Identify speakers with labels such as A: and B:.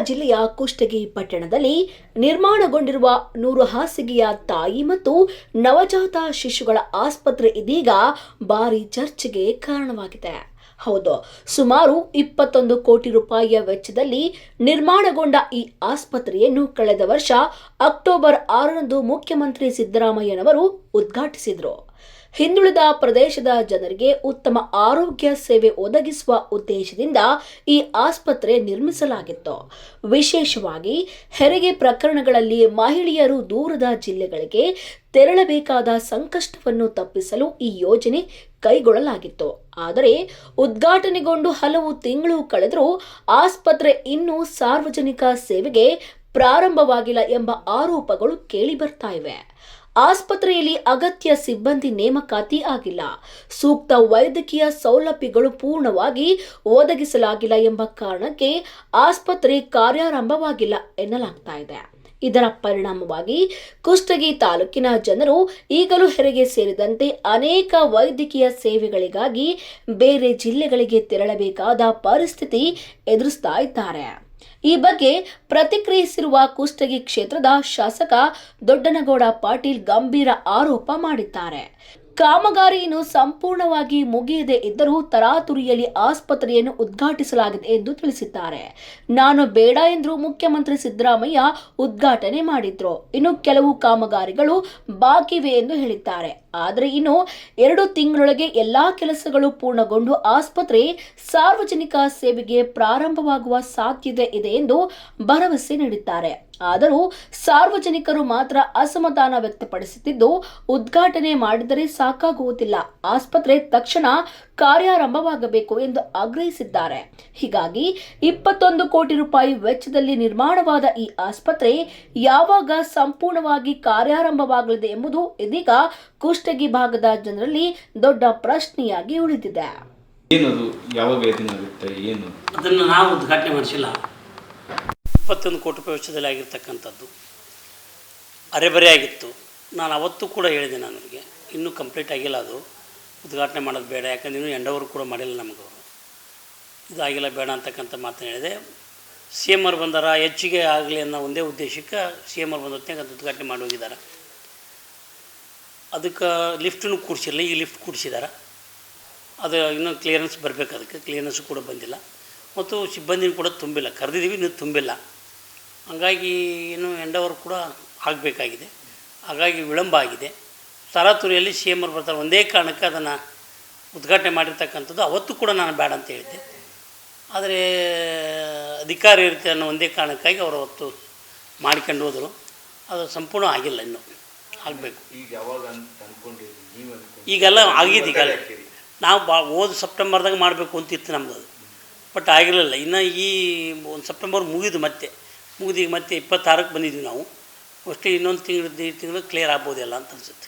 A: ಜಿಲ್ಲೆಯ ಕುಷ್ಟಗಿ ಪಟ್ಟಣದಲ್ಲಿ ನಿರ್ಮಾಣಗೊಂಡಿರುವ 100 ಹಾಸಿಗೆಯ ತಾಯಿ ಮತ್ತು ನವಜಾತ ಶಿಶುಗಳ ಆಸ್ಪತ್ರೆ ಇದೀಗ ಭಾರಿ ಚರ್ಚೆಗೆ ಕಾರಣವಾಗಿದೆ. ಹೌದು, ಸುಮಾರು 21 ಕೋಟಿ ರೂಪಾಯಿಯ ವೆಚ್ಚದಲ್ಲಿ ನಿರ್ಮಾಣಗೊಂಡ ಈ ಆಸ್ಪತ್ರೆಯನ್ನು ಕಳೆದ ವರ್ಷ ಅಕ್ಟೋಬರ್ 6ರಂದು ಮುಖ್ಯಮಂತ್ರಿ ಸಿದ್ದರಾಮಯ್ಯನವರು ಉದ್ಘಾಟಿಸಿದರು. ಹಿಂದುಳಿದ ಪ್ರದೇಶದ ಜನರಿಗೆ ಉತ್ತಮ ಆರೋಗ್ಯ ಸೇವೆ ಒದಗಿಸುವ ಉದ್ದೇಶದಿಂದ ಈ ಆಸ್ಪತ್ರೆ ನಿರ್ಮಿಸಲಾಗಿತ್ತು. ವಿಶೇಷವಾಗಿ ಹೆರಿಗೆ ಪ್ರಕರಣಗಳಲ್ಲಿ ಮಹಿಳೆಯರು ದೂರದ ಜಿಲ್ಲೆಗಳಿಗೆ ತೆರಳಬೇಕಾದ ಸಂಕಷ್ಟವನ್ನು ತಪ್ಪಿಸಲು ಈ ಯೋಜನೆ ಕೈಗೊಳ್ಳಲಾಗಿತ್ತು. ಆದರೆ ಉದ್ಘಾಟನೆಗೊಂಡು ಹಲವು ತಿಂಗಳು ಕಳೆದರೂ ಆಸ್ಪತ್ರೆ ಇನ್ನೂ ಸಾರ್ವಜನಿಕ ಸೇವೆಗೆ ಪ್ರಾರಂಭವಾಗಿಲ್ಲ ಎಂಬ ಆರೋಪಗಳು ಕೇಳಿಬರ್ತಾ ಇವೆ. ಆಸ್ಪತ್ರೆಯಲ್ಲಿ ಅಗತ್ಯ ಸಿಬ್ಬಂದಿ ನೇಮಕಾತಿ ಆಗಿಲ್ಲ, ಸೂಕ್ತ ವೈದ್ಯಕೀಯ ಸೌಲಭ್ಯಗಳು ಪೂರ್ಣವಾಗಿ ಒದಗಿಸಲಾಗಿಲ್ಲ ಎಂಬ ಕಾರಣಕ್ಕೆ ಆಸ್ಪತ್ರೆ ಕಾರ್ಯಾರಂಭವಾಗಿಲ್ಲ ಎನ್ನಲಾಗ್ತಾ ಇದೆ. ಇದರ ಪರಿಣಾಮವಾಗಿ ಕುಷ್ಟಗಿ ತಾಲೂಕಿನ ಜನರು ಈಗಲೂ ಹೆರಿಗೆ ಸೇರಿದಂತೆ ಅನೇಕ ವೈದ್ಯಕೀಯ ಸೇವೆಗಳಿಗಾಗಿ ಬೇರೆ ಜಿಲ್ಲೆಗಳಿಗೆ ತೆರಳಬೇಕಾದ ಪರಿಸ್ಥಿತಿ ಎದುರಿಸ್ತಾ ಇದ್ದಾರೆ. ಈ ಬಗ್ಗೆ ಪ್ರತಿಕ್ರಿಯಿಸಿರುವ ಕುಷ್ಟಗಿ ಕ್ಷೇತ್ರದ ಶಾಸಕ ದೊಡ್ಡನಗೌಡ ಪಾಟೀಲ್ ಗಂಭೀರ ಆರೋಪ ಮಾಡಿದ್ದಾರೆ. ಕಾಮಗಾರಿ ಇನ್ನು ಸಂಪೂರ್ಣವಾಗಿ ಮುಗಿಯದೇ ಇದ್ದರೂ ತರಾತುರಿಯಲ್ಲಿ ಆಸ್ಪತ್ರೆಯನ್ನು ಉದ್ಘಾಟಿಸಲಾಗಿದೆ ಎಂದು ತಿಳಿಸಿದ್ದಾರೆ. ನಾನು ಬೇಡ ಎಂದರೂ ಮುಖ್ಯಮಂತ್ರಿ ಸಿದ್ದರಾಮಯ್ಯ ಉದ್ಘಾಟನೆ ಮಾಡಿದ್ರು. ಇನ್ನು ಕೆಲವು ಕಾಮಗಾರಿಗಳು ಬಾಕಿವೆ ಎಂದು ಹೇಳಿದ್ದಾರೆ. ಆದರೆ ಇನ್ನು 2 ತಿಂಗಳೊಳಗೆ ಎಲ್ಲಾ ಕೆಲಸಗಳು ಪೂರ್ಣಗೊಂಡು ಆಸ್ಪತ್ರೆ ಸಾರ್ವಜನಿಕ ಸೇವೆಗೆ ಪ್ರಾರಂಭವಾಗುವ ಸಾಧ್ಯತೆ ಇದೆ ಎಂದು ಭರವಸೆ ನೀಡಿದ್ದಾರೆ. ಆದರೂ ಸಾರ್ವಜನಿಕರು ಮಾತ್ರ ಅಸಮಾಧಾನ ವ್ಯಕ್ತಪಡಿಸುತ್ತಿದ್ದು, ಉದ್ಘಾಟನೆ ಮಾಡಿದರೆ ಸಾಕಾಗುವುದಿಲ್ಲ, ಆಸ್ಪತ್ರೆ ತಕ್ಷಣ ಕಾರ್ಯಾರಂಭವಾಗಬೇಕು ಎಂದು ಆಗ್ರಹಿಸಿದ್ದಾರೆ. ಹೀಗಾಗಿ 21 ಕೋಟಿ ರೂಪಾಯಿ ವೆಚ್ಚದಲ್ಲಿ ನಿರ್ಮಾಣವಾದ ಈ ಆಸ್ಪತ್ರೆ ಯಾವಾಗ ಸಂಪೂರ್ಣವಾಗಿ ಕಾರ್ಯಾರಂಭವಾಗಲಿದೆ ಎಂಬುದು ಇದೀಗ ಕುಷ್ಟಗಿ ಭಾಗದ ಜನರಲ್ಲಿ ದೊಡ್ಡ ಪ್ರಶ್ನೆಯಾಗಿ ಉಳಿದಿದೆ.
B: ಅದನ್ನು ನಾವು ಉದ್ಘಾಟನೆ ಮಾಡಿಸಿಲ್ಲ. 21 ಕೋಟಿ ರೂಪಾಯಿ ವೆಚ್ಚದಲ್ಲಿ ಆಗಿರ್ತಕ್ಕಂಥದ್ದು ಅರೆಬರೆ ಆಗಿತ್ತು. ನಾನು ಅವತ್ತು ಕೂಡ ಹೇಳಿದೆ, ನನಗೆ ಇನ್ನೂ ಕಂಪ್ಲೀಟ್ ಆಗಿಲ್ಲ, ಅದು ಉದ್ಘಾಟನೆ ಮಾಡೋದು ಬೇಡ, ಯಾಕಂದ್ರೆ ಇನ್ನೂ ಎಂಡವರು ಕೂಡ ಮಾಡಿಲ್ಲ ನಮಗವರು, ಇದಾಗಿಲ್ಲ ಬೇಡ ಅಂತಕ್ಕಂಥ ಮಾತನ್ನು ಹೇಳಿದೆ. ಸಿ ಎಮ್ ಅವ್ರು ಬಂದಾರ, ಹೆಚ್ಚಿಗೆ ಆಗಲಿ ಅನ್ನೋ ಒಂದೇ ಉದ್ದೇಶಕ್ಕೆ ಸಿ ಎಮ್ ಅವ್ರು ಬಂದ ಹೊತ್ತಿನಾಗ ಅದು ಉದ್ಘಾಟನೆ ಮಾಡಿ ಹೋಗಿದ್ದಾರೆ. ಅದಕ್ಕೆ ಲಿಫ್ಟನ್ನು ಕೂಡಿಸಿರಲಿಲ್ಲ, ಈಗ ಲಿಫ್ಟ್ ಕೂಡಿಸಿದ್ದಾರೆ. ಅದು ಇನ್ನೂ ಕ್ಲಿಯರೆನ್ಸ್ ಬರಬೇಕು, ಅದಕ್ಕೆ ಕ್ಲಿಯರೆನ್ಸು ಕೂಡ ಬಂದಿಲ್ಲ ಮತ್ತು ಸಿಬ್ಬಂದಿನೂ ಕೂಡ ತುಂಬಿಲ್ಲ, ಕರೆದಿದ್ದೀವಿ ಇನ್ನೂ ತುಂಬಿಲ್ಲ. ಹಾಗಾಗಿ ಇನ್ನೂ ಎಂಡವರು ಕೂಡ ಆಗಬೇಕಾಗಿದೆ, ಹಾಗಾಗಿ ವಿಳಂಬ ಆಗಿದೆ. ತರಾತುರಿಯಲ್ಲಿ ಸಿ ಎಮ್ ಅವ್ರು ಬರ್ತಾರೆ, ಒಂದೇ ಕಾರಣಕ್ಕೆ ಅದನ್ನು ಉದ್ಘಾಟನೆ ಮಾಡಿರ್ತಕ್ಕಂಥದ್ದು. ಅವತ್ತು ಕೂಡ ನಾನು ಬೇಡ ಅಂತ ಹೇಳಿದ್ದೆ, ಆದರೆ ಅಧಿಕಾರ ಇರುತ್ತೆ ಅನ್ನೋ ಒಂದೇ ಕಾರಣಕ್ಕಾಗಿ ಅವರು ಅವತ್ತು ಮಾಡ್ಕೊಂಡು ಹೋದರು. ಅದು ಸಂಪೂರ್ಣ ಆಗಿಲ್ಲ, ಇನ್ನೂ ಆಗಬೇಕು. ಈಗೆಲ್ಲ ಆಗಿದೆ. ಈಗ ನಾವು ಹೋದ ಸೆಪ್ಟೆಂಬರ್ದಾಗ ಮಾಡಬೇಕು ಅಂತಿತ್ತು ನಮ್ಮದು, ಅದು ಬಟ್ ಆಗಿರಲಿಲ್ಲ. ಇನ್ನು ಈ ಒಂದು ಸೆಪ್ಟೆಂಬರ್ ಮುಗಿದು ಈಗ ಮತ್ತೆ 26ಕ್ಕೆ ಬಂದಿದ್ವಿ ನಾವು. ಅಷ್ಟೇ ಇನ್ನೊಂದು ತಿಂಗಳು ಕ್ಲಿಯರ್ ಆಗ್ಬೋದಲ್ಲ ಅಂತ ಅನಿಸುತ್ತೆ.